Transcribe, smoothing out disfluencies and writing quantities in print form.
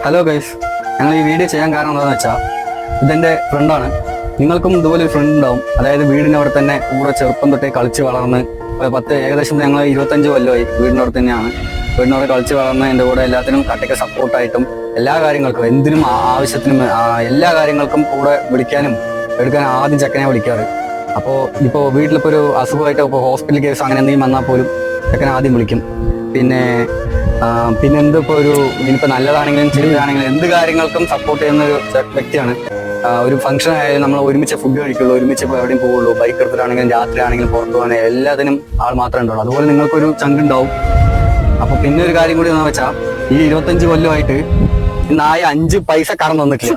Hello guys, ഞങ്ങൾ ഈ video ചെയ്യാൻ കാരണം എന്താണെന്ന് വെച്ചാൽ ഇതെൻ്റെ ഫ്രണ്ടാണ്. നിങ്ങൾക്കും ഇതുപോലെ ഒരു ഫ്രണ്ട് ഉണ്ടാവും. അതായത് വീടിനവിടെ തന്നെ കൂടെ ചെറുപ്പം തൊട്ടേ കളിച്ച് വളർന്ന് ഏകദേശം ഞങ്ങൾ 25 കൊല്ലമായി വീടിനവിടെ തന്നെയാണ്. വീടിനവിടെ കളിച്ച് വളർന്ന് എൻ്റെ കൂടെ എല്ലാത്തിനും കട്ടയ്ക്ക് സപ്പോർട്ടായിട്ടും എല്ലാ കാര്യങ്ങൾക്കും എന്തിനും ആവശ്യത്തിനും എല്ലാ കാര്യങ്ങൾക്കും കൂടെ വിളിക്കാനും എടുക്കാനും ആദ്യം ചെക്കനെ വിളിക്കാറ്. അപ്പോൾ ഇപ്പോൾ വീട്ടിലിപ്പോൾ ഒരു അസുഖമായിട്ട് ഇപ്പോൾ ഹോസ്പിറ്റൽ കേസ് അങ്ങനെ എന്തെങ്കിലും വന്നാൽ പോലും ചെക്കനെ ആദ്യം വിളിക്കും. പിന്നെ എന്തിപ്പോൾ ഇനിയിപ്പോൾ നല്ലതാണെങ്കിലും ചെറുതാണെങ്കിലും എന്ത് കാര്യങ്ങൾക്കും സപ്പോർട്ട് ചെയ്യുന്ന ഒരു വ്യക്തിയാണ്. ഒരു ഫംഗ്ഷൻ ആയാലും നമ്മൾ ഒരുമിച്ച് ഫുഡ് കഴിക്കുള്ളൂ, ഒരുമിച്ച് ഇപ്പോൾ എവിടെയും പോവുള്ളൂ, ബൈക്ക് എടുത്തിട്ടാണെങ്കിലും രാത്രി ആണെങ്കിലും പുറത്തു പോകാനും എല്ലാത്തിനും ആൾ മാത്രമേ ഉണ്ടാവുള്ളൂ. അതുപോലെ നിങ്ങൾക്കൊരു ചങ്കുണ്ടാവും. അപ്പോൾ പിന്നെ ഒരു കാര്യം കൂടി എന്ന് വെച്ചാൽ ഈ 25 കൊല്ലമായിട്ട് നായ 5 പൈസ കടന്നു വന്നിട്ടില്ല.